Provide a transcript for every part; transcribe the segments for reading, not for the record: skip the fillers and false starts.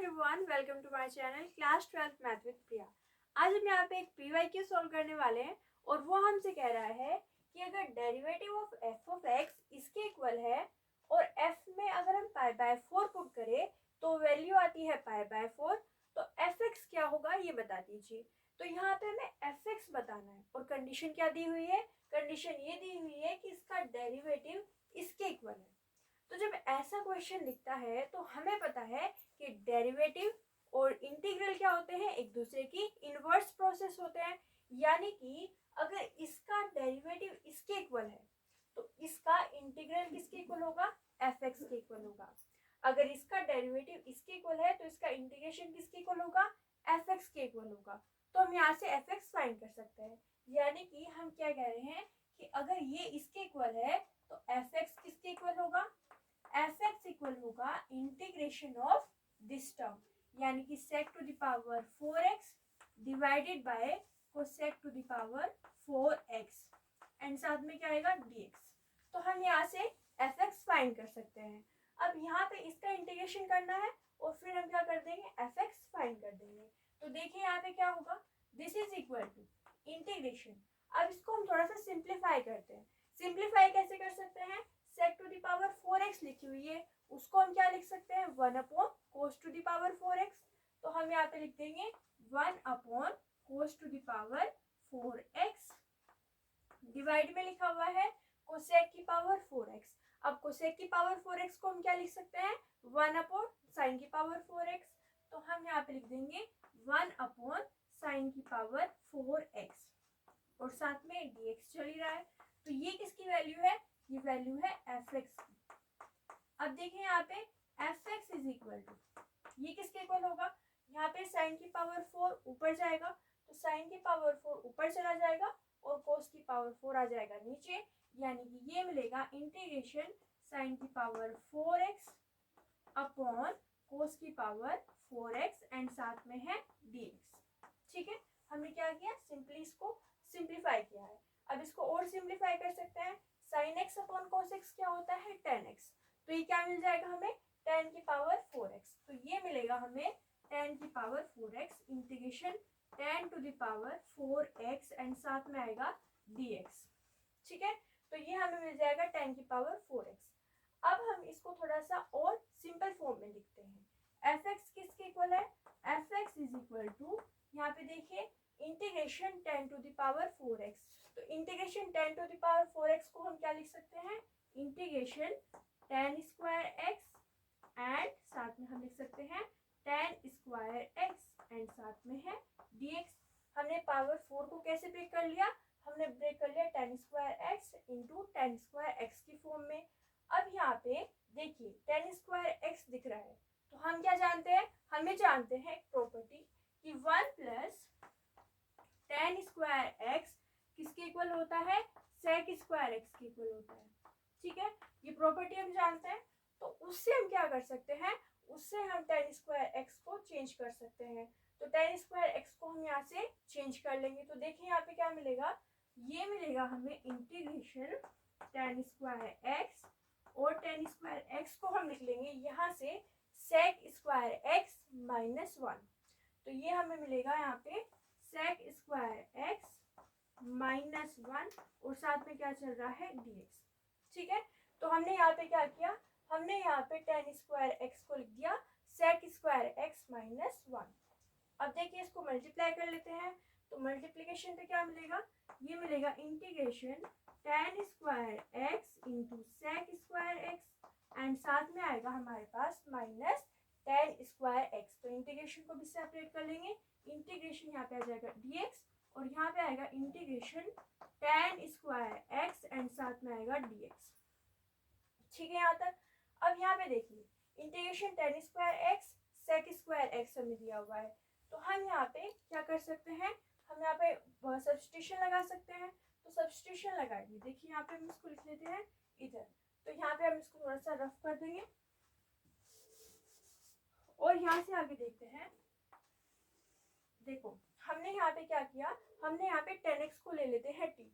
Everyone, welcome to my channel class 12 math with Priya. आज हम यहाँ पे एक पीवाईक्यू सॉल्व करने वाले हैं और वो हमसे कह रहा है कि अगर derivative of F of x इसके इक्वल है और एफ में अगर हम पाई बाय 4 पुट करें तो वैल्यू आती है पाई बाय 4, तो एफ एक्स क्या होगा ये बता दीजिए। तो यहाँ पे हमें एफ एक्स बताना है और कंडीशन क्या दी हुई है, कंडीशन ये दी हुई है कि इसका डेरिवेटिव इसके इक्वल है। तो जब ऐसा क्वेश्चन दिखता है तो हमें पता है कि डेरिवेटिव और इंटीग्रल क्या होते हैं, एक दूसरे की इनवर्स प्रोसेस होते हैं। यानी कि अगर इसका डेरिवेटिव इसके इक्वल है तो इसका इंटीग्रल किसके इक्वल होगा, एफ एक्स के इक्वल होगा। अगर इसका डेरिवेटिव इसके इक्वल है तो इसका इंटीग्रेशन किसके इक्वल होगा, एफ एक्स के इक्वल होगा। तो हम यहाँ से एफ एक्स फाइंड कर सकते हैं। यानी कि हम क्या कह रहे हैं कि अगर ये इसके इक्वल है तो एफ एक्स किसके इक्वल होगा, एफ एक्स इक्वल होगा इंटीग्रेशन ऑफ दिस टर्म, यानी कि sec to the power 4x divided by cosec to the power 4x and साथ में क्या आएगा dx। तो हम यहाँ से एफ एक्स फाइंड कर सकते हैं। अब यहाँ पे इसका इंटीग्रेशन करना है और फिर हम क्या कर देंगे, एफ एक्स फाइंड कर देंगे। तो देखिए यहाँ पे क्या होगा, this is equal to integration. अब इसको हम थोड़ा सा सिंप्लीफाई करते हैं। सिंप्लीफाई कैसे कर सकते हैं, sec to the power 4x लिखी हुई है उसको हम क्या लिख सकते हैं, 1 upon cos to the power 4x। तो हम यहाँ पे लिख देंगे 1 upon cos to the power 4x divide में लिखा हुआ है cosec की पावर 4x। अब cosec की पावर 4x को हम क्या लिख सकते हैं, 1 अपॉन sin की पावर 4x। तो हम यहाँ पे लिख देंगे 1 अपॉन sin की पावर 4x और साथ में dx चल ही रहा है। तो ये किसकी वैल्यू है, ये वैल्यू है एफ एक्स की। अब देखिए यहाँ पे f x is equal to, ये किसके इक्वल होगा, यहाँ पे साइन की पावर 4 ऊपर जाएगा तो साइन की पावर 4 ऊपर चला जाएगा और कोस की पावर 4 आ जाएगा नीचे, यानी कि ये मिलेगा इंटीग्रेशन साइन की पावर 4x अपॉन कोस की पावर 4x एंड साथ में है dx। ठीक है, हमने क्या किया, सिंपली इसको सिंप्लीफाई किया है। अब इसको और सिंप्लीफाई कर सकते हैं, sine x upon cos x क्या होता है, टेन एक्स। तो ये क्या मिल जाएगा हमें, टेन की पावर 4x। तो ये मिलेगा हमें टेन की power 4x integration tan to the power 4x and साथ में आएगा dx। ठीक है, तो ये हमें मिल जाएगा टेन की पावर 4x। अब हम इसको थोड़ा सा और सिंपल फॉर्म में लिखते हैं। एफ एक्स किसके इक्वल है, f x is equal to, यहाँ पे देखिए integration tan to the power 4x। तो integration tan to the power 4x को हम क्या लिख सकते हैं, integration tan square x and साथ में हम लिख सकते हैं टेन स्क्वायर एक्स एंड साथ में है dx। हमने पावर 4 को कैसे ब्रेक कर लिया, हमने ब्रेक कर लिया ten square x into ten square x की फॉर्म में। अब यहाँ पे देखिए टेन स्क्वायर एक्स दिख रहा है तो हम क्या जानते हैं, हमें जानते हैं एक प्रॉपर्टी कि 1 प्लस टेन स्क्वायर एक्स किसके इक्वल होता है, सेक स्क्वायर एक्स के इक्वल होता है। ठीक है, ये प्रॉपर्टी हम जानते हैं। तो उससे हम क्या कर सकते हैं, उससे हम टेन स्क्वायर एक्स को चेंज कर सकते हैं। तो टेन स्क्वायर एक्स को हम यहाँ से चेंज कर लेंगे। तो देखिए यहाँ पे क्या मिलेगा, ये मिलेगा हमें इंटीग्रेशन टेन स्क्वायर एक्स और टेन स्क्वायर एक्स को हम लिख लेंगे यहाँ से सेक स्क्वायर एक्स माइनस 1। तो ये हमें मिलेगा यहाँ पे सेक स्क्वायर एक्स माइनस 1 और साथ में क्या चल रहा है dx। ठीक है, तो हमने यहाँ पे क्या किया, हमने यहाँ पे टेन स्क्वायर एक्स को लिख दिया सेक स्क्वायर एक्स माइनस 1। अब देखिए इसको मल्टीप्लाई कर लेते हैं। तो मल्टीप्लीकेशन पे क्या मिलेगा, ये मिलेगा integration tan square x into sec square x and साथ में आएगा हमारे पास माइनस टेन स्क्वायर एक्स। तो इंटीग्रेशन को भी सेपरेट कर लेंगे, इंटीग्रेशन यहाँ पे आ जाएगा dx और यहाँ पे आएगा integration tan square x and साथ में आएगा dx। ठीक है यहाँ तक। अब यहाँ पे देखिए integration tan square x sec square x हमें दिया हुआ है। तो हम यहाँ पे क्या कर सकते हैं, हम यहाँ पे सब्स्टिट्यूशन लगा सकते हैं। तो सब्स्टिट्यूशन लगाएंगे, देखिए यहाँ पे हम इसको लिख लेते हैं इधर। तो यहाँ पे हम इसको थोड़ा सा रफ कर देंगे और यहाँ से आगे देखते हैं। देखो हमने यहाँ पे क्या किया, हमने यहाँ पे टेन एक्स को ले लेते हैं t।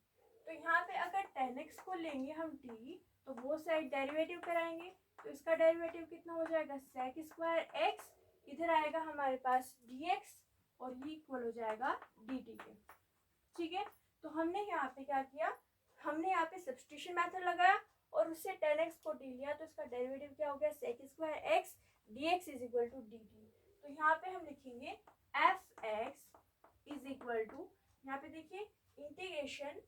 तो यहाँ पे अगर टेन एक्स को लेंगे हम t तो वो साइड डेरिवेटिव कराएंगे। तो इसका डेरिवेटिव कितना हो जाएगा, सेक स्क्वायर एक्स, इधर इधर आएगा हमारे पास dx और ये इक्वल हो जाएगा dt के। ठीक है, तो हमने यहाँ पे क्या किया, हमने यहाँ पे सब्स्टिट्यूशन मेथड लगाया और उससे tan x को d लिया, तो इसका डेरिवेटिव क्या हो गया, sec square x dx is equal to dt। तो यहाँ पे हम लिखेंगे fx इज इक्वल टू, यहाँ पे देखिए इंटीग्रेशन,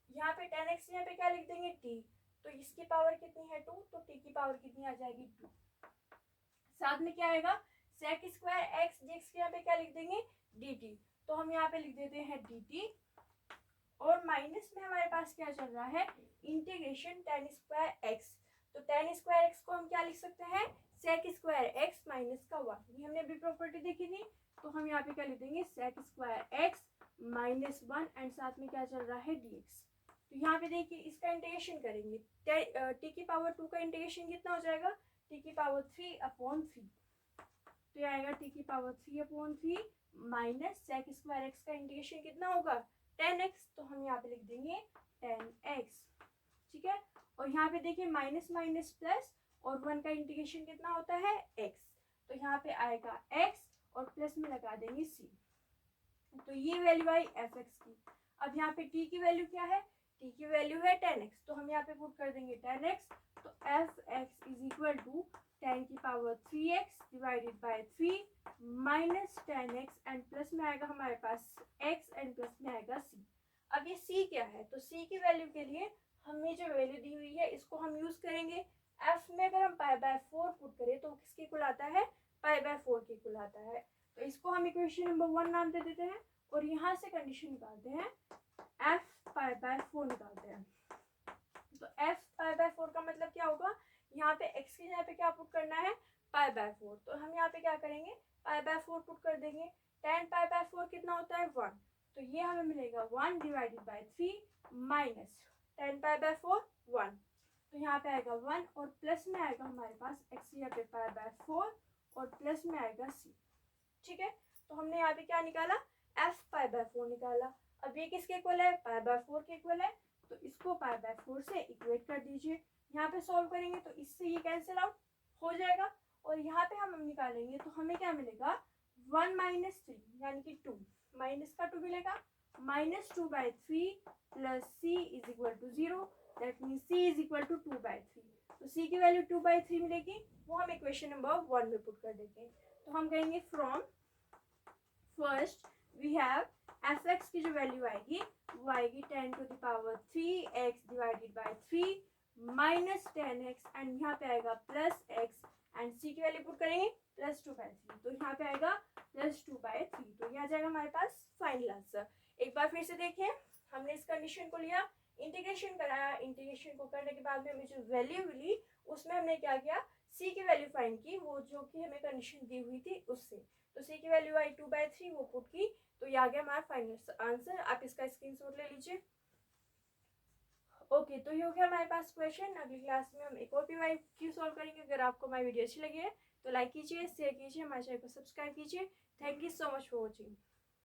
यहाँ पे tan x यहाँ पे क्या लिख देंगे t, तो इसकी पावर कितनी है 2, तो t की पावर कितनी आ जाएगी 2। साथ में क्या आएगा, sec स्क्वायर x dx के यहाँ पे क्या लिख देंगे dt, तो हम यहाँ पे लिख देते हैं dt और माइनस में हमारे पास क्या चल रहा है, इंटीग्रेशन tan स्क्वायर x, तो tan स्क्वायर x को हम क्या लिख सकते हैं, sec स्क्वायर x माइनस का 1, ये हमने अभी प्रॉपर्टी देखी थी, तो हम यहाँ पे क्या लिख देंगे sec square x minus 1 and साथ में क्या चल रहा है dx। तो यहाँ पे देखिए इसका इंटीग्रेशन करेंगे, t की पावर 2 का इंटीग्रेशन कितना हो जाएगा, t की पावर 3/3, तो ये आएगा t की power 3/3 minus sec square x का इंटीग्रेशन कितना होगा 10x, तो हम यहाँ पे लिख देंगे 10x। ठीक है, और यहाँ पे देखिए माइनस माइनस प्लस और 1 का इंटीग्रेशन कितना होता है x, तो यहाँ पे आएगा x और प्लस में लगा देंगे c, तो ये वैल्यू आई fx की। अब यहाँ पे t की वैल्यू क्या है, t की वैल्यू है 10x, तो हम यहाँ पे पुट कर देंगे 10x, तो fx इज इक्वल टू 10 की power 3x divided by 3 minus 10x and plus में आएगा हमारे पास x एंड प्लस में आएगा c। अब ये c क्या है, तो c की वैल्यू के लिए हमें जो वैल्यू दी हुई है इसको हम यूज करेंगे। f में अगर हम π/4 पुट करें तो किसके इक्वल आता है, π/4 के इक्वल आता है, तो इसको हम इक्वेशन नंबर 1 नाम दे देते हैं और यहाँ से कंडीशन निकालते हैं, f π/4 निकालते हैं। तो f π/4 का मतलब क्या होगा, यहाँ पे x की जगह पे क्या पुट करना है π/4, तो हम यहाँ पे क्या करेंगे π/4 पुट कर देंगे, tan π/4 कितना होता है 1, तो ये हमें मिलेगा 1 डिवाइडेड बाय 3 माइनस tan π/4 1, तो यहाँ पे आएगा 1 और प्लस में आएगा हमारे पास x यहाँ पे π/4 और प्लस में आएगा c। ठीक है, तो हमने यहाँ पे क्या निकाला, f π/4 निकाला। अब ये किसके इक्वल है, π/4 के इक्वल है, तो इसको π/4 से इक्वेट कर दीजिए। यहाँ पे सॉल्व करेंगे तो इससे ये कैंसिल आउट हो जाएगा और यहाँ पे हम निकालेंगे तो हमें क्या मिलेगा 1 माइनस 3 यानी कि 2, माइनस का 2 मिलेगा, -2/3 plus c is equal to 0, that means c is equal to 2/3, तो c की वैल्यू 2/3 मिलेगी, वो हम इक्वेशन नंबर 1 में पुट कर देंगे। तो हम कहेंगे from first we have fx की जो वैल्यू आएगी वो आएगी 10 to the power 3x divided by 3 minus 10x and यहाँ पे आएगा प्लस x एंड c की वैल्यू पुट करेंगे +2/3, तो यहाँ पे आएगा +2/3, तो ये आ जाएगा हमारे पास फाइनल आंसर। एक बार फिर से देखें, हमने इस कंडीशन को लिया, इंटीग्रेशन कराया, इंटीग्रेशन को करने के बाद में हमें जो वैल्यू मिली उसमें हमने क्या किया, c की वैल्यू फाइंड की, वो जो कि हमें कंडीशन दी हुई थी उससे, तो c की वैल्यू आई 2/3, वो पुट की, तो ये आ गया हमारा फाइनल आंसर। आप इसका स्क्रीनशॉट ले लीजिए। ओके, तो ये हो गया हमारे पास क्वेश्चन। अगली क्लास में हम एक और PYQ सॉल्व करेंगे। अगर आपको हमारी वीडियो अच्छी लगी है तो लाइक कीजिए, शेयर कीजिए, हमारे चैनल को सब्सक्राइब कीजिए। Thank you so much for watching.